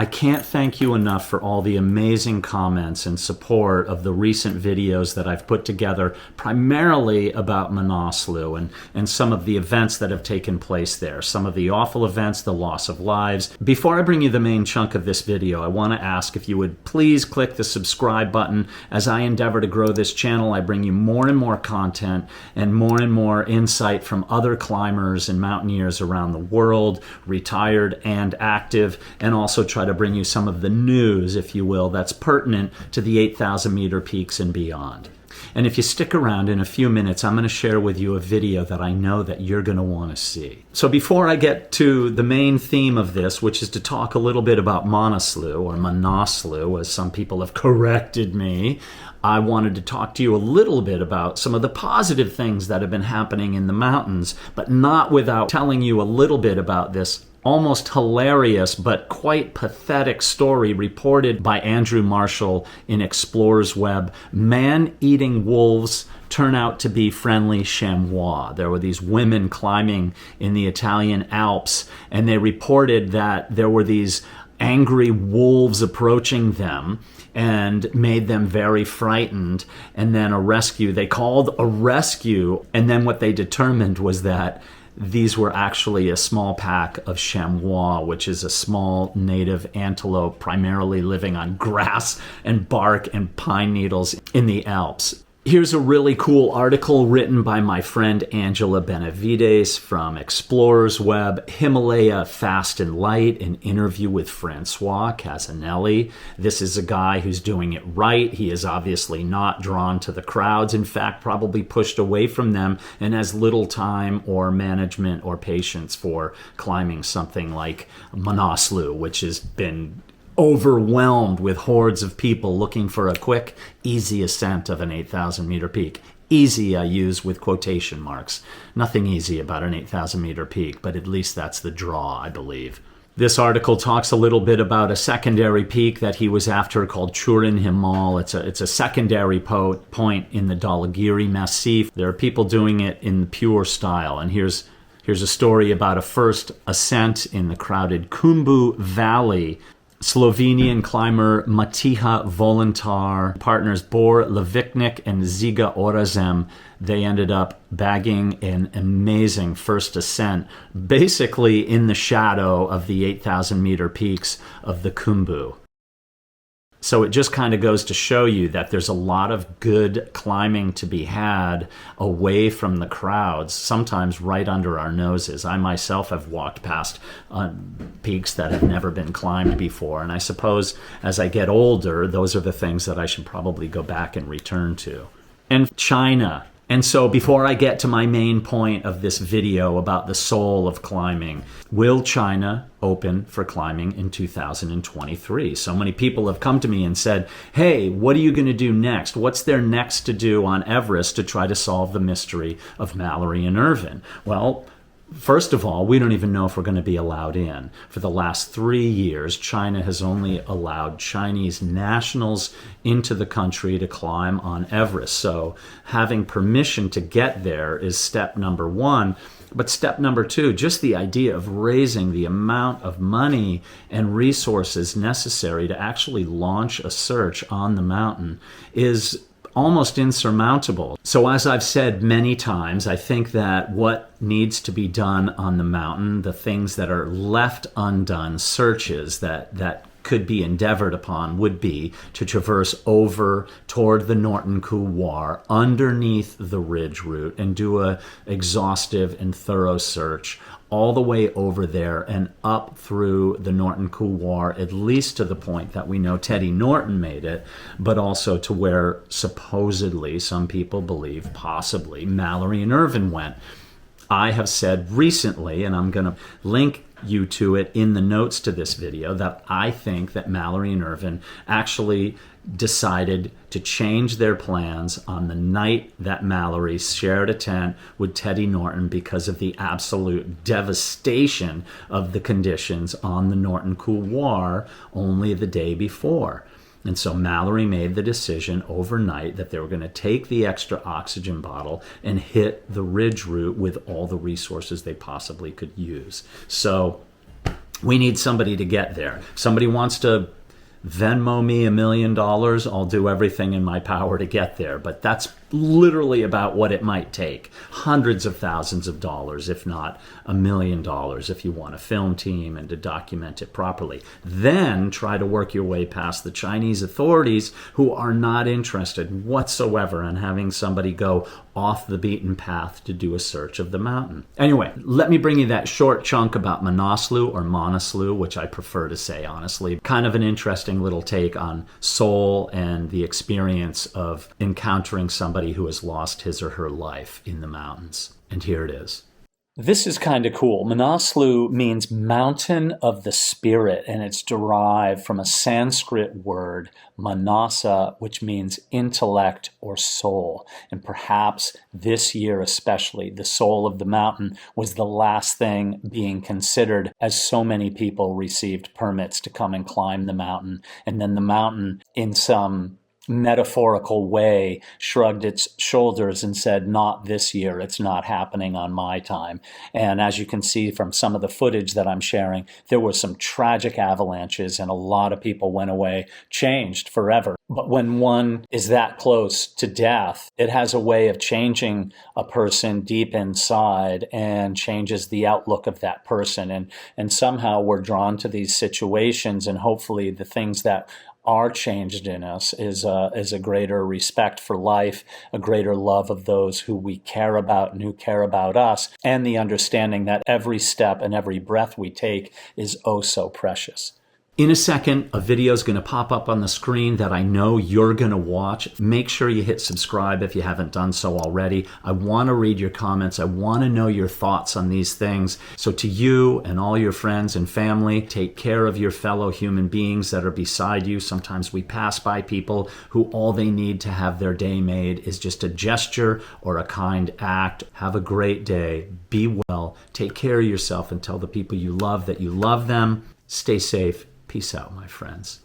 I can't thank you enough for all the amazing comments and support of the recent videos that I've put together, primarily about Manaslu and some of the events that have taken place there, some of the awful events, the loss of lives. Before I bring you the main chunk of this video, I want to ask if you would please click the subscribe button. As I endeavor to grow this channel, I bring you more and more content and more insight from other climbers and mountaineers around the world, retired and active, and also try to bring you some of the news, if you will, that's pertinent to the 8,000 meter peaks and beyond. And if you stick around, in a few minutes, I'm going to share with you a video that I know that you're going to want to see. So before I get to the main theme of this, which is to talk a little bit about Manaslu, or Manaslu, as some people have corrected me, I wanted to talk to you a little bit about some of the positive things that have been happening in the mountains, but not without telling you a little bit about this almost hilarious but quite pathetic story reported by Andrew Marshall in Explorer's Web. Man-eating wolves turn out to be friendly chamois. There were these women climbing in the Italian Alps, and they reported that there were these angry wolves approaching them and made them very frightened. And then they called a rescue, and then what they determined was that these were actually a small pack of chamois, which is a small native antelope primarily living on grass and bark and pine needles in the Alps. Here's a really cool article written by my friend Angela Benavides from Explorer's Web, Himalaya Fast and Light, an interview with Francois Casinelli. This is a guy who's doing it right. He is obviously not drawn to the crowds, in fact, probably pushed away from them, and has little time or management or patience for climbing something like Manaslu, which has been overwhelmed with hordes of people looking for a quick, easy ascent of an 8,000 meter peak. Easy I use with quotation marks. Nothing easy about an 8,000 meter peak, but at least that's the draw, I believe. This article talks a little bit about a secondary peak that he was after called Churin Himal. It's a secondary point in the Dhaulagiri Massif. There are people doing it in the pure style, and here's a story about a first ascent in the crowded Khumbu Valley. Slovenian climber Matiha Volontar, partners Bor Leviknik and Ziga Orazem, they ended up bagging an amazing first ascent, basically in the shadow of the 8,000 meter peaks of the Khumbu. So it just kind of goes to show you that there's a lot of good climbing to be had away from the crowds, sometimes right under our noses. I myself have walked past peaks that have never been climbed before, and I suppose as I get older, those are the things that I should probably go back and return to. And China. And so before I get to my main point of this video about the soul of climbing, will China open for climbing in 2023? So many people have come to me and said, hey, what are you going to do next? What's there next to do on Everest to try to solve the mystery of Mallory and Irvine? Well, first of all, we don't even know if we're going to be allowed in. For the last 3 years, China has only allowed Chinese nationals into the country to climb on Everest. So having permission to get there is step number one. But step number two, just the idea of raising the amount of money and resources necessary to actually launch a search on the mountain is almost insurmountable. So as I've said many times, I think that what needs to be done on the mountain, the things that are left undone, searches that could be endeavored upon, would be to traverse over toward the Norton Couloir underneath the ridge route and do a exhaustive and thorough search all the way over there and up through the Norton Couloir, at least to the point that we know Teddy Norton made it, but also to where supposedly, some people believe, possibly, Mallory and Irvine went. I have said recently, and I'm going to link you to it in the notes to this video, that I think that Mallory and Irvine actually decided to change their plans on the night that Mallory shared a tent with Teddy Norton because of the absolute devastation of the conditions on the Norton Couloir only the day before. And so Mallory made the decision overnight that they were going to take the extra oxygen bottle and hit the ridge route with all the resources they possibly could use. So We need somebody to get there. Somebody wants to Venmo me $1 million, I'll do everything in my power to get there. But that's literally about what it might take. Hundreds of thousands of dollars, if not $1 million, if you want a film team and to document it properly. Then try to work your way past the Chinese authorities, who are not interested whatsoever in having somebody go off the beaten path to do a search of the mountain. Anyway, let me bring you that short chunk about Manaslu, or Manaslu, which I prefer to say, honestly. Kind of an interesting little take on soul and the experience of encountering somebody who has lost his or her life in the mountains. And here it is. This is kind of cool. Manaslu means mountain of the spirit, and it's derived from a Sanskrit word, manasa, which means intellect or soul. And perhaps this year especially, the soul of the mountain was the last thing being considered, as so many people received permits to come and climb the mountain. And then the mountain, in some metaphorical way, shrugged its shoulders and said, not this year, it's not happening on my time. And as you can see from some of the footage that I'm sharing, there were some tragic avalanches and a lot of people went away changed forever. But when one is that close to death, it has a way of changing a person deep inside and changes the outlook of that person. And somehow we're drawn to these situations, and hopefully the things that are changed in us is a greater respect for life, a greater love of those who we care about and who care about us, and the understanding that every step and every breath we take is oh so precious. In a second, a video is going to pop up on the screen that I know you're going to watch. Make sure you hit subscribe if you haven't done so already. I want to read your comments. I want to know your thoughts on these things. So to you and all your friends and family, take care of your fellow human beings that are beside you. Sometimes we pass by people who all they need to have their day made is just a gesture or a kind act. Have a great day. Be well. Take care of yourself and tell the people you love that you love them. Stay safe. Peace out, my friends.